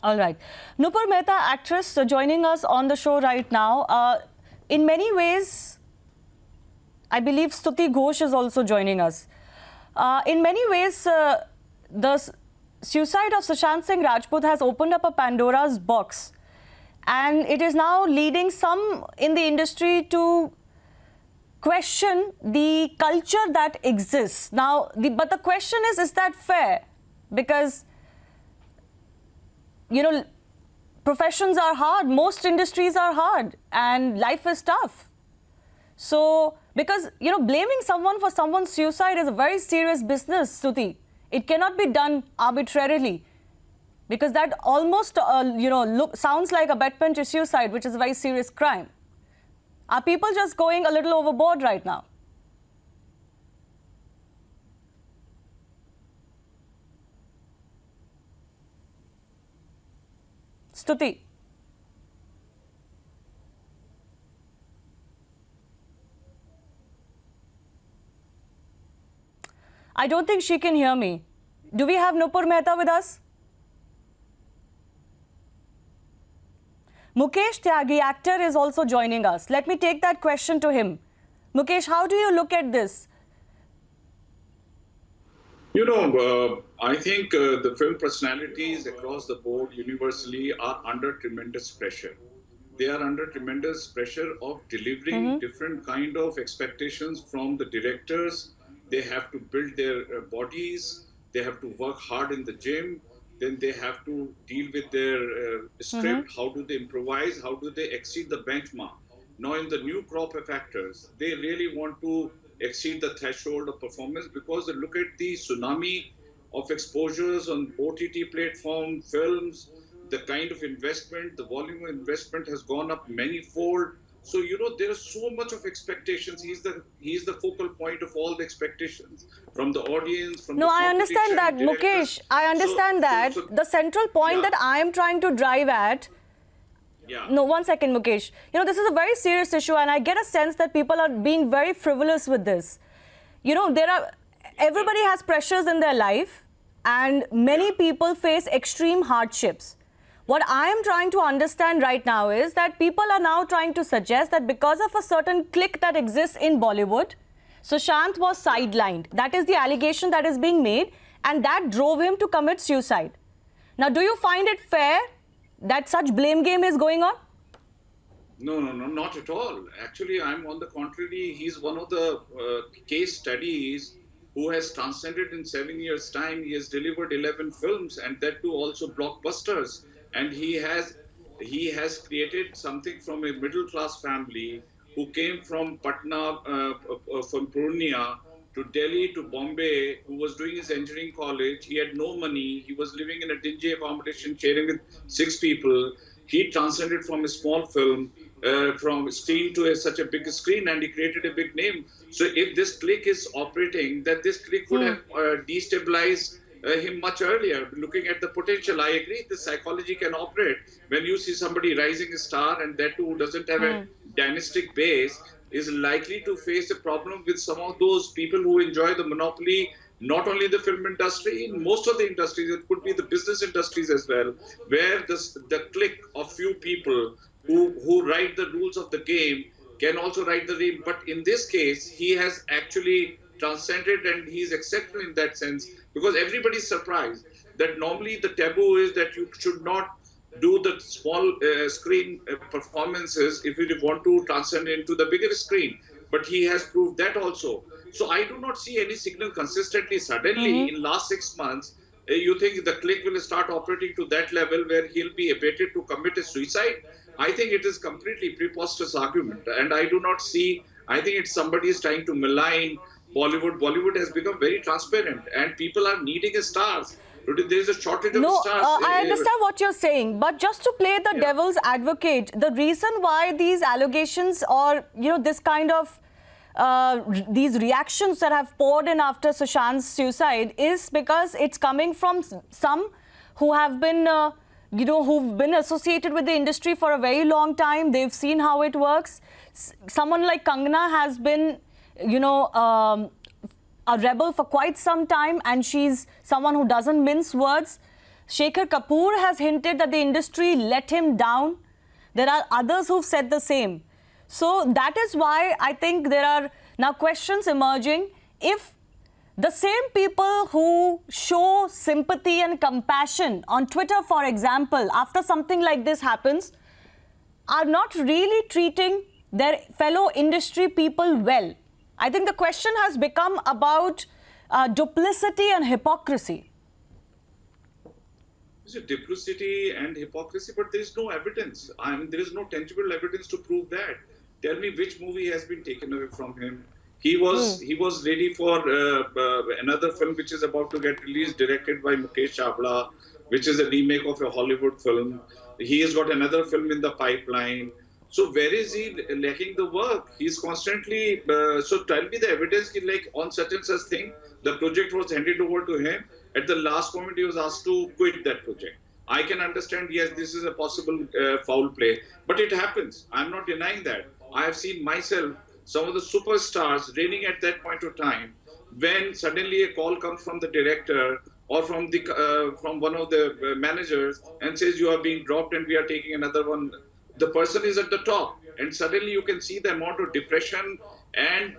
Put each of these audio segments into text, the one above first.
All right. Nupur Mehta, actress, joining us on the show right now. In many ways, I believe Stutee Ghosh is also joining us. In many ways, the suicide of Sushant Singh Rajput has opened up a Pandora's box. And it is now leading some in the industry to question the culture that exists. Now, but the question is that fair? Because, you know, professions are hard, most industries are hard, and life is tough. So, because, you know, blaming someone for someone's suicide is a very serious business, Stutee. It cannot be done arbitrarily, because that almost, sounds like abetment to suicide, which is a very serious crime. Are people just going a little overboard right now? Stutee. I don't think she can hear me. Do we have Nupur Mehta with us? Mukesh Tyagi, actor, is also joining us. Let me take that question to him. Mukesh, how do you look at this? You know, I think the film personalities across the board universally are under tremendous pressure. They are under tremendous pressure of delivering different kind of expectations from the directors. They have to build their bodies. They have to work hard in the gym. Then they have to deal with their script. How do they improvise? How do they exceed the benchmark? Now, in the new crop of actors, they really want to exceed the threshold of performance because they look at the tsunami of exposures on OTT platform, films, the kind of investment, the volume of investment has gone up many-fold. So, you know, there is so much of expectations. He's the focal point of all the expectations from the audience, from no, the I understand that, directors. Mukesh. I understand that. The central point that I am trying to drive at. Yeah. No, one second, Mukesh. You know, this is a very serious issue, and I get a sense that people are being very frivolous with this. You know, everybody has pressures in their life, and many people face extreme hardships. What I am trying to understand right now is that people are now trying to suggest that because of a certain clique that exists in Bollywood, Sushant was sidelined. That is the allegation that is being made, and that drove him to commit suicide. Now, do you find it fair that such blame game is going on? No, not at all. Actually, I'm on the contrary. He's one of the case studies who has transcended in 7 years' time. He has delivered 11 films, and that too also blockbusters. And he has created something from a middle-class family who came from Patna, from Purnia to Delhi to Bombay, who was doing his engineering college. He had no money. He was living in a dingy accommodation, sharing with 6 people. He transcended from a small film, from screen to such a big screen, and he created a big name. So if this clique is operating, that this clique would have destabilized him much earlier. Looking at the potential, I agree the psychology can operate. When you see somebody rising a star, and that too who doesn't have a dynastic base, is likely to face a problem with some of those people who enjoy the monopoly, not only in the film industry, in most of the industries. It could be the business industries as well, where the clique of few people who write the rules of the game can also write the game. But in this case, he has actually transcended, and he's exceptional in that sense, because everybody's surprised that normally the taboo is that you should not do the small screen performances if you want to transcend into the bigger screen. But he has proved that also. So I do not see any signal consistently. Suddenly, in last 6 months, you think the clique will start operating to that level where he'll be abated to commit a suicide? I think it is completely preposterous argument. And I do not see, I think it's somebody is trying to malign Bollywood. Bollywood has become very transparent, and people are needing stars. Today, there is a shortage of stars. I understand what you're saying, but just to play the devil's advocate, the reason why these allegations or, you know, this kind of these reactions that have poured in after Sushant's suicide is because it's coming from some who have been, who've been associated with the industry for a very long time. They've seen how it works. Someone like Kangana has been, a rebel for quite some time, and she's someone who doesn't mince words. Shekhar Kapoor has hinted that the industry let him down. There are others who've said the same. So that is why I think there are now questions emerging. If the same people who show sympathy and compassion on Twitter, for example, after something like this happens, are not really treating their fellow industry people well. I think the question has become about duplicity and hypocrisy. Is it duplicity and hypocrisy? But there is no evidence. I mean, there is no tangible evidence to prove that. Tell me which movie has been taken away from him. He was ready for another film which is about to get released, directed by Mukesh, which is a remake of a Hollywood film. He has got another film in the pipeline. So where is he lacking the work? He's constantly, so tell me the evidence, like on such and such thing, the project was handed over to him. At the last moment, he was asked to quit that project. I can understand, yes, this is a possible foul play, but it happens. I'm not denying that. I have seen myself, some of the superstars reigning at that point of time, when suddenly a call comes from the director or from one of the managers and says you are being dropped and we are taking another one. The person is at the top, and suddenly you can see the amount of depression and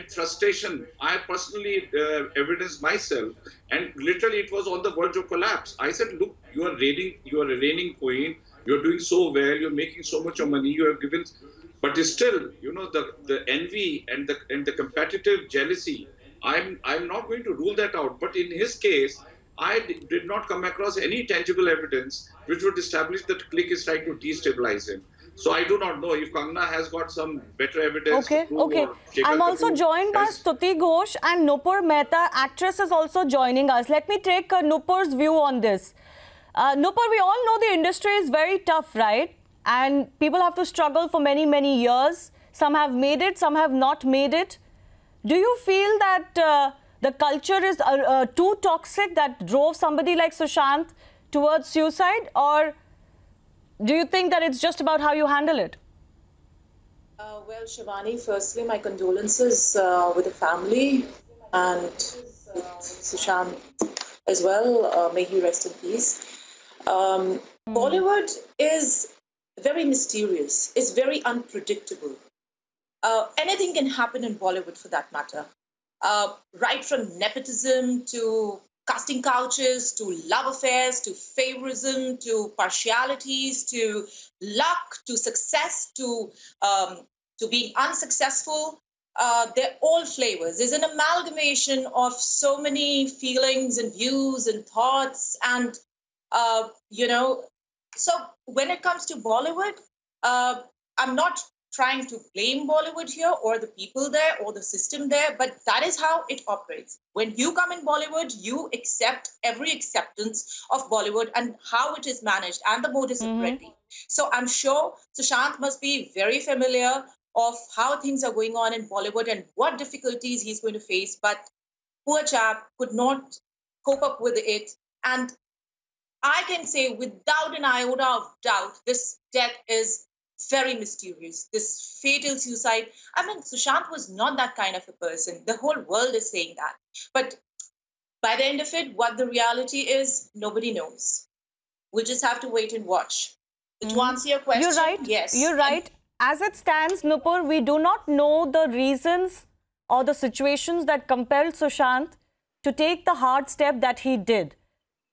frustration. I personally evidenced myself, and literally it was on the verge of collapse. I said, look, you are a reigning queen, you're doing so well, you're making so much of money, you have given, but still, you know, the envy and the competitive jealousy, I'm not going to rule that out. But in his case, I did not come across any tangible evidence which would establish that Click is trying to destabilize him. So I do not know if Kangana has got some better evidence. Okay, okay. I'm also joined by Stutee Ghosh and Nupur Mehta, actress, is also joining us. Let me take Nupur's view on this. Nupur, we all know the industry is very tough, right? And people have to struggle for many, many years. Some have made it, some have not made it. Do you feel that the culture is too toxic that drove somebody like Sushant towards suicide? Or do you think that it's just about how you handle it? Well, Shivani, firstly, my condolences with the family and with Sushant as well. May he rest in peace. Bollywood is very mysterious. It's very unpredictable. Anything can happen in Bollywood for that matter. Right from nepotism to casting couches, to love affairs, to favorism, to partialities, to luck, to success, to being unsuccessful. They're all flavors. There's an amalgamation of so many feelings and views and thoughts. And, you know, so when it comes to Bollywood, I'm not trying to blame Bollywood here or the people there or the system there, but that is how it operates. When you come in Bollywood, you accept every acceptance of Bollywood and how it is managed and the modus operandi. So I'm sure Sushant must be very familiar of how things are going on in Bollywood and what difficulties he's going to face, but poor chap could not cope up with it. And I can say without an iota of doubt, this death is very mysterious, this fatal suicide. I mean, Sushant was not that kind of a person. The whole world is saying that. But by the end of it, what the reality is, nobody knows. We'll just have to wait and watch. To answer your question, you're right. Yes. You're right. As it stands, Nupur, we do not know the reasons or the situations that compelled Sushant to take the hard step that he did.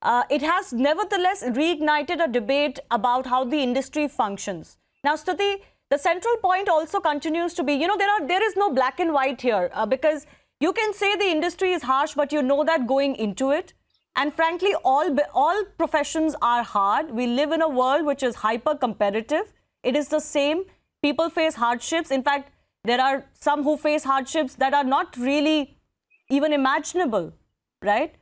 It has nevertheless reignited a debate about how the industry functions. Now, Stutee, the central point also continues to be, you know, there is no black and white here because you can say the industry is harsh, but you know that going into it. And frankly, all professions are hard. We live in a world which is hyper competitive. It is the same. People face hardships. In fact, there are some who face hardships that are not really even imaginable, right?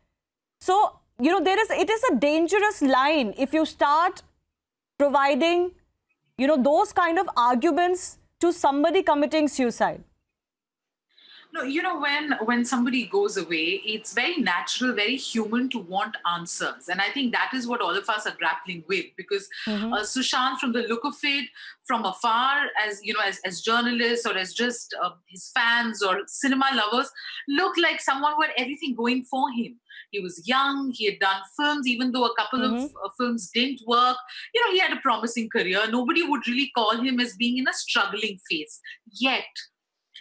So, you know, it is a dangerous line if you start providing, you know, those kind of arguments to somebody committing suicide. No, when somebody goes away, it's very natural, very human to want answers, and I think that is what all of us are grappling with. Because Sushant, from the look of it, from afar, as journalists or as just his fans or cinema lovers, looked like someone who had everything going for him. He was young. He had done films, even though a couple of films didn't work. He had a promising career. Nobody would really call him as being in a struggling phase yet.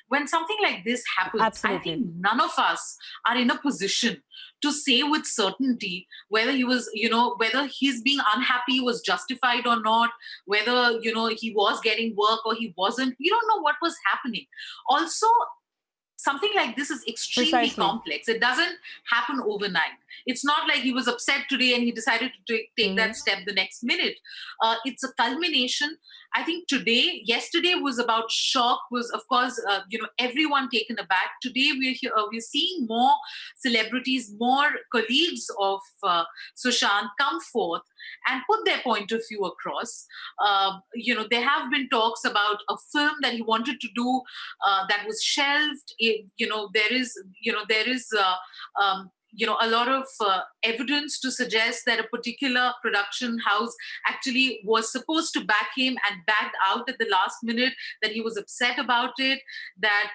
When something like this happens, Absolutely. I think none of us are in a position to say with certainty whether whether his being unhappy was justified or not, whether, he was getting work or he wasn't. We don't know what was happening. Also, something like this is extremely Precisely. complex. It doesn't happen overnight. It's not like he was upset today and he decided to take that step the next minute. It's a culmination. I think yesterday was about shock, was of course, everyone taken aback. Today we're seeing more celebrities, more colleagues of Sushant come forth and put their point of view across. There have been talks about a film that he wanted to do that was shelved. There is a lot of evidence to suggest that a particular production house actually was supposed to back him and backed out at the last minute, that he was upset about it, that,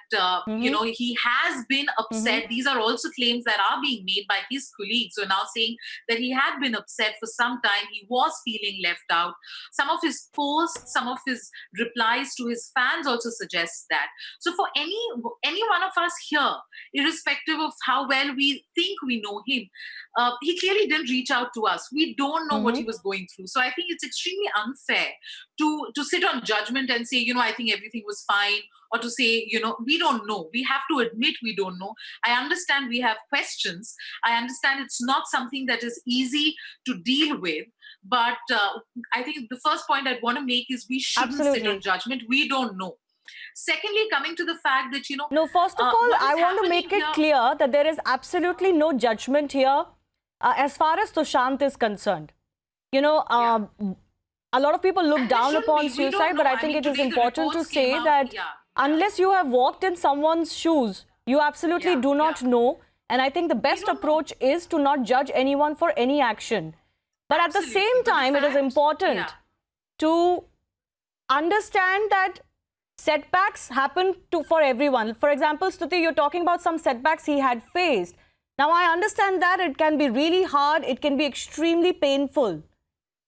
he has been upset. These are also claims that are being made by his colleagues who are now saying that he had been upset for some time. He was feeling left out. Some of his posts, some of his replies to his fans also suggest that. So for any one of us here, irrespective of how well we think we know him, he clearly didn't reach out to us. We don't know what he was going through. So I think it's extremely unfair to sit on judgment and say, I think everything was fine, or to say, we don't know. We have to admit we don't know. I understand we have questions. I understand it's not something that is easy to deal with. But I think the first point I'd want to make is we shouldn't sit on judgment. We don't know. Secondly, coming to the fact that, No, first of all, I want to make it clear that there is absolutely no judgment here as far as Sushant is concerned. A lot of people look down upon suicide, but I think it is important to say that unless you have walked in someone's shoes, you absolutely do not know. And I think the best approach is to not judge anyone for any action. But at the same time, it is important to understand that setbacks happen for everyone. For example, Stutee, you're talking about some setbacks he had faced. Now, I understand that it can be really hard. It can be extremely painful.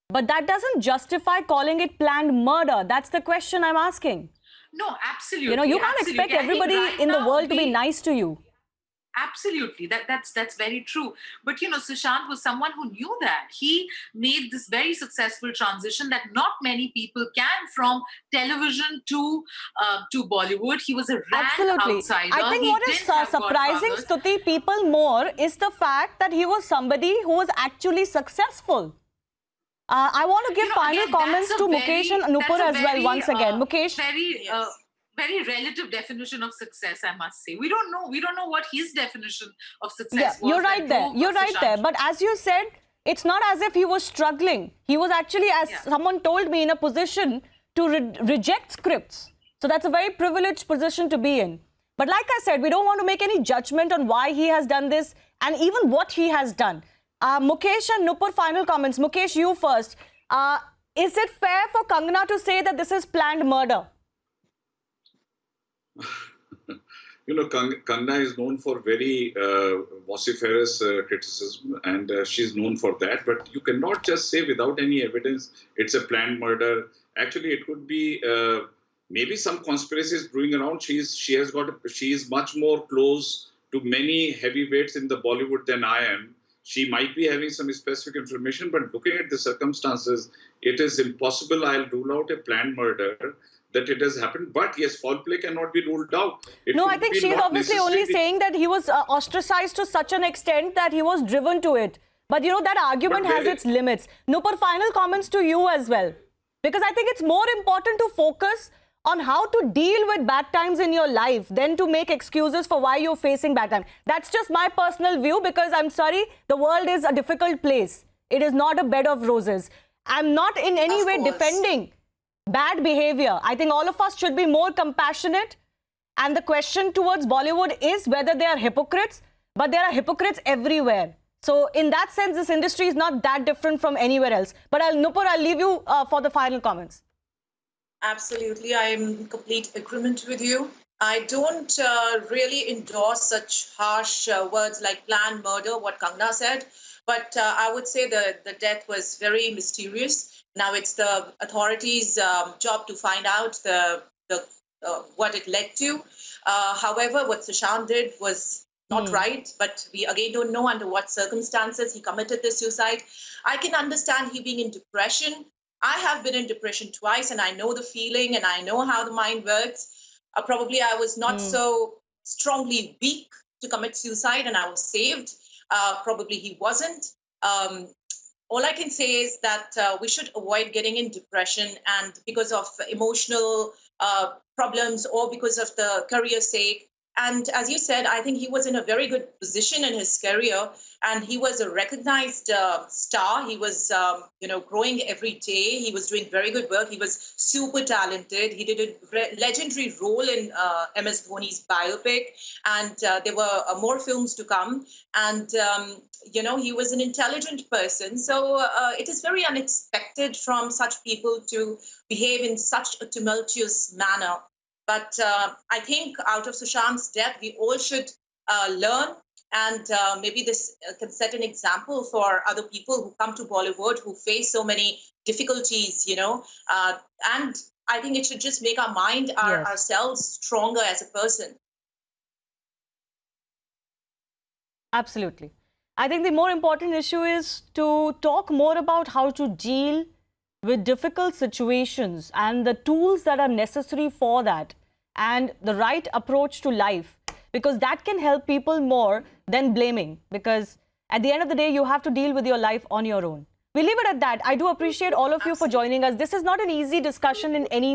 But that doesn't justify calling it planned murder. That's the question I'm asking. No, absolutely. You can't expect everybody in the world to be nice to you. Absolutely, that's very true. But Sushant was someone who knew that. He made this very successful transition that not many people can, from television to Bollywood. He was a rand outsider. I think what is surprising, Stutee, people more is the fact that he was somebody who was actually successful. I want to give final comments to Mukesh and Nupur as well once again. Mukesh. Very relative definition of success, I must say. We don't know what his definition of success was. You're right there. But as you said, it's not as if he was struggling. He was actually, as someone told me, in a position to reject scripts. So that's a very privileged position to be in. But like I said, we don't want to make any judgment on why he has done this and even what he has done. Mukesh and Nupur, final comments. Mukesh, you first. Is it fair for Kangana to say that this is planned murder? Kangana is known for very vociferous criticism, and she's known for that. But you cannot just say without any evidence it's a planned murder. Actually, it could be maybe some conspiracies brewing around. She is much more close to many heavyweights in the Bollywood than I am. She might be having some specific information, but looking at the circumstances, it is impossible. I'll rule out a planned murder, that it has happened. But yes, foul play cannot be ruled out. No, I think she's obviously only saying that he was ostracized to such an extent that he was driven to it. But that argument has its limits. Nupur, final comments to you as well. Because I think it's more important to focus on how to deal with bad times in your life than to make excuses for why you're facing bad times. That's just my personal view, because I'm sorry, the world is a difficult place. It is not a bed of roses. I'm not in any way defending bad behavior. I think all of us should be more compassionate And the question towards Bollywood is whether they are hypocrites, but there are hypocrites everywhere. So in that sense, this industry is not that different from anywhere else. But Nupur, I'll leave you for the final comments. Absolutely, I am in complete agreement with you. I don't really endorse such harsh words like planned murder, what Kangna said, but I would say the death was very mysterious. Now it's the authorities' job to find out what it led to. However, what Sushant did was not right, but we again don't know under what circumstances he committed the suicide. I can understand he being in depression. I have been in depression twice, and I know the feeling, and I know how the mind works. Probably I was not so strongly weak to commit suicide, and I was saved. Probably he wasn't. All I can say is that we should avoid getting in depression and because of emotional problems or because of the career sake. And as you said, I think he was in a very good position in his career, and he was a recognized star. He was, growing every day. He was doing very good work. He was super talented. He did a legendary role in MS Dhoni's biopic, and there were more films to come. And he was an intelligent person. So it is very unexpected from such people to behave in such a tumultuous manner. But I think out of Sushant's death, we all should learn, and maybe this can set an example for other people who come to Bollywood who face so many difficulties, and I think it should just make our mind, ourselves stronger as a person. Absolutely. I think the more important issue is to talk more about how to deal with difficult situations and the tools that are necessary for that, and the right approach to life, because that can help people more than blaming, because at the end of the day, you have to deal with your life on your own. We leave it at that. I do appreciate all of you for joining us. This is not an easy discussion in any